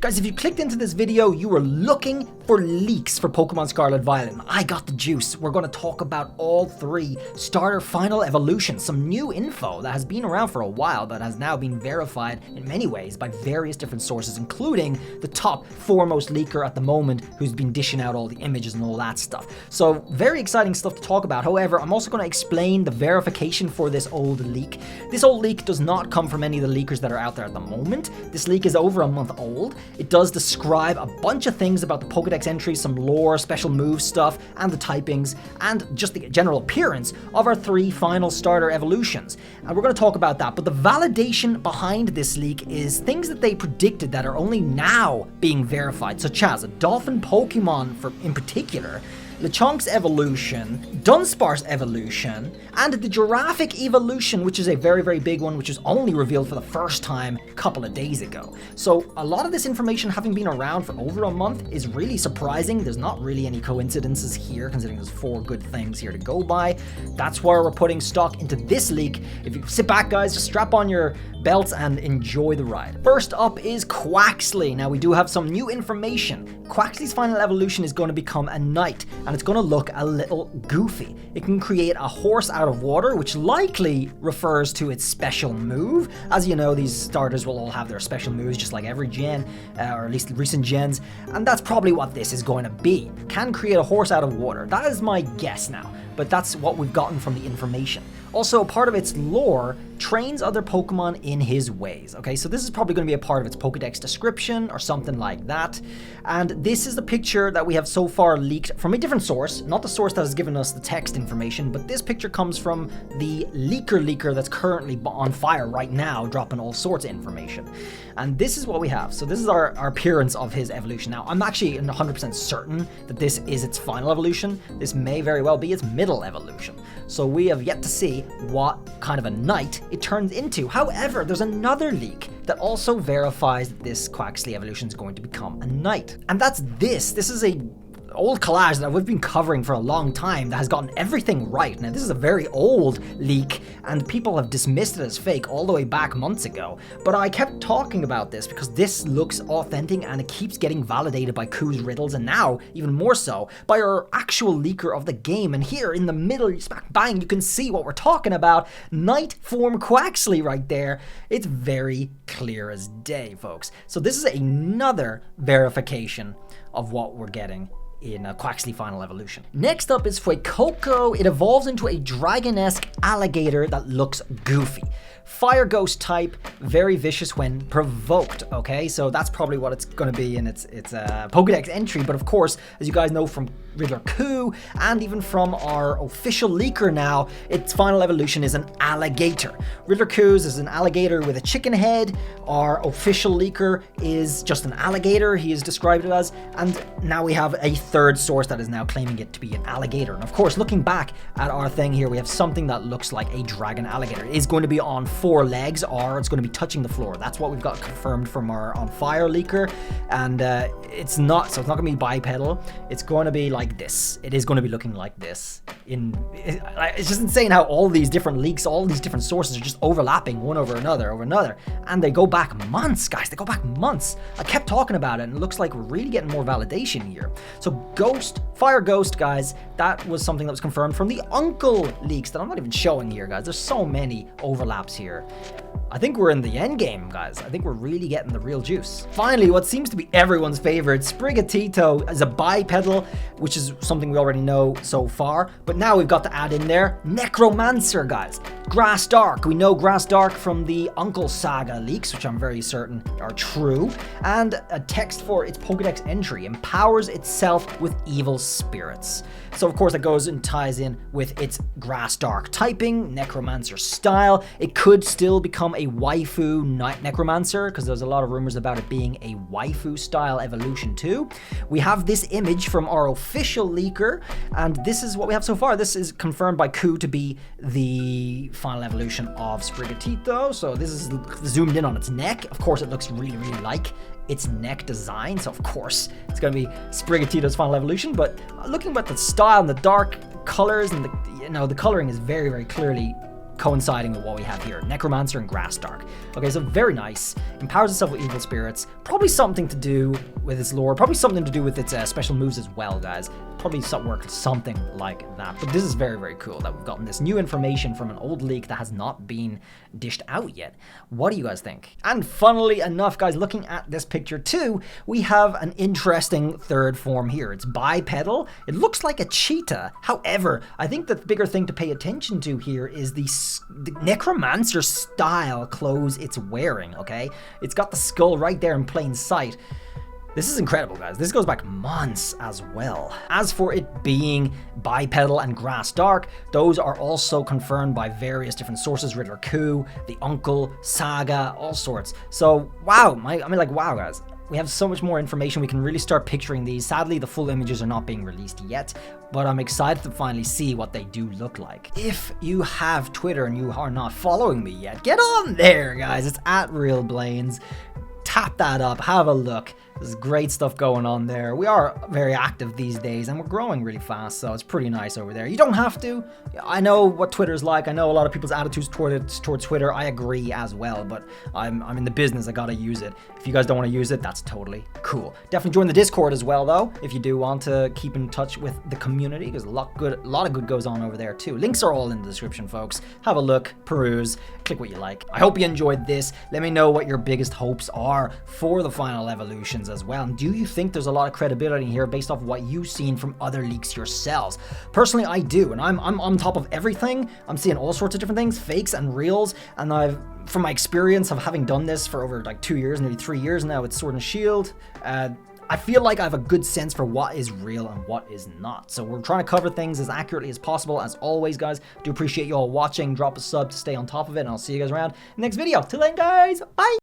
Guys, if you clicked into this video, you were looking for leaks for Pokemon Scarlet Violet, and I got the juice. We're going to talk about all 3 starter final evolutions, some new info that has been around for a while but has now been verified in many ways by various different sources, including the top foremost leaker at the moment who's been dishing out all the images and all that stuff. So very exciting stuff to talk about. However, I'm also going to explain the verification for this old leak. This old leak does not come from any of the leakers that are out there at the moment. This leak is over a month old. It does describe a bunch of things about the Pokedex entries, some lore, special move stuff, and the typings, and just the general appearance of our 3 final starter evolutions. And we're going to talk about that, but the validation behind this leak is things that they predicted that are only now being verified, such as a Dolphin Pokemon in particular, Lechonk's evolution, Dunsparce's evolution, and the Giraffic evolution, which is a very, very big one, which was only revealed for the first time a couple of days ago. So a lot of this information having been around for over a month is really surprising. There's not really any coincidences here, considering there's 4 good things here to go by. That's why we're putting stock into this leak. If you sit back, guys, just strap on your belts and enjoy the ride. First up is Quaxi. Now we do have some new information. Quaxi's final evolution is going to become a knight, and it's going to look a little goofy. It can create a horse out of water, which likely refers to its special move. As you know, these starters will all have their special moves, just like every gen, or at least recent gens, and that's probably what this is going to be. Can create a horse out of water. That is my guess now, but that's what we've gotten from the information. Also, part of its lore trains other Pokemon in his ways. Okay, so this is probably going to be a part of its Pokedex description or something like that. And this is the picture that we have so far leaked from a different source, not the source that has given us the text information, but this picture comes from the leaker that's currently on fire right now, dropping all sorts of information. And this is what we have. So this is our appearance of his evolution. Now, I'm actually 100% certain that this is its final evolution. This may very well be its middle evolution. So we have yet to see what kind of a knight it turns into. However, there's another leak that also verifies that this Quaxi evolution is going to become a knight. And that's this. This is a old collage that we've been covering for a long time that has gotten everything right. Now, this is a very old leak, and people have dismissed it as fake all the way back months ago. But I kept talking about this because this looks authentic, and it keeps getting validated by Q's riddles, and now, even more so, by our actual leaker of the game. And here in the middle, smack bang, you can see what we're talking about. Knight form Quaxi right there. It's very clear as day, folks. So this is another verification of what we're getting in a Quaxi final evolution. Next up is for Coco. It evolves into a dragon-esque alligator that looks goofy. Fire ghost type, very vicious when provoked, okay? So that's probably what it's going to be in its Pokedex entry, but of course, as you guys know from Riddler Q, and even from our official leaker now, its final evolution is an alligator. Riddler Q's is an alligator with a chicken head. Our official leaker is just an alligator, he has described it as, and now we have a 3rd source that is now claiming it to be an alligator. And of course, looking back at our thing here, we have something that looks like a dragon alligator. It is going to be on 4 legs, or it's going to be touching the floor. That's what we've got confirmed from our on fire leaker, and it's not going to be bipedal. It's going to be like this. It is going to be looking like this. It's just insane how all these different leaks, all these different sources are just overlapping one over another, and they go back months, guys. They go back months. I kept talking about it, and it looks like we're really getting more validation here. So Fire Ghost, guys, that was something that was confirmed from the Uncle leaks that I'm not even showing here, guys. There's so many overlaps here. I think we're in the end game, guys. I think we're really getting the real juice. Finally, what seems to be everyone's favorite, Sprigatito is a bipedal, which is something we already know so far, but now we've got to add in there Necromancer, guys. Grass Dark. We know Grass Dark from the Uncle Saga leaks, which I'm very certain are true, and a text for its Pokedex entry, empowers itself with evil spirits. So of course that goes and ties in with its Grass Dark typing, Necromancer style. It could still become a waifu Necromancer, because there's a lot of rumors about it being a waifu style evolution too. We have this image from our official leaker, and this is what we have so far. This is confirmed by Q to be the final evolution of Sprigatito. So this is zoomed in on its neck. Of course it looks really, really like its neck design, so of course it's going to be Sprigatito's final evolution. But looking at the style and the dark colors and the coloring is very, very clearly coinciding with what we have here. Necromancer and Grassdark. Okay, so very nice. Empowers itself with evil spirits. Probably something to do with its lore. Probably something to do with its special moves as well, guys. Probably something like that. But this is very, very cool that we've gotten this new information from an old leak that has not been dished out yet. What do you guys think? And funnily enough, guys, looking at this picture too, we have an interesting third form here. It's bipedal. It looks like a cheetah. However, I think the bigger thing to pay attention to here is the necromancer style clothes it's wearing, okay? It's got the skull right there in plain sight. This is incredible, guys. This goes back months as well. As for it being bipedal and Grassdark, those are also confirmed by various different sources, Riddler Coup, the Uncle, Saga, all sorts. So, wow, wow, guys. We have so much more information. We can really start picturing these. Sadly, the full images are not being released yet, but I'm excited to finally see what they do look like. If you have Twitter and you are not following me yet, get on there, guys. It's at REALBLAINES. Tap that up, have a look. There's great stuff going on there. We are very active these days and we're growing really fast, so it's pretty nice over there. You don't have to. I know what Twitter's like. I know a lot of people's attitudes towards Twitter. I agree as well, but I'm in the business. I gotta use it. If you guys don't want to use it, that's totally cool. Definitely join the Discord as well, though, if you do want to keep in touch with the community, because a lot of good goes on over there too. Links are all in the description, folks. Have a look, peruse, click what you like. I hope you enjoyed this. Let me know what your biggest hopes are for the final evolutions as well. And do you think there's a lot of credibility here based off what you've seen from other leaks yourselves? Personally, I do, and I'm on top of everything. I'm seeing all sorts of different things, fakes and reals, and from my experience of having done this for over like 2 years, nearly 3 years now with Sword and Shield, I feel like I have a good sense for what is real and what is not. So we're trying to cover things as accurately as possible. As always, guys, do appreciate you all watching. Drop a sub to stay on top of it, and I'll see you guys around in the next video. Till then, guys, bye!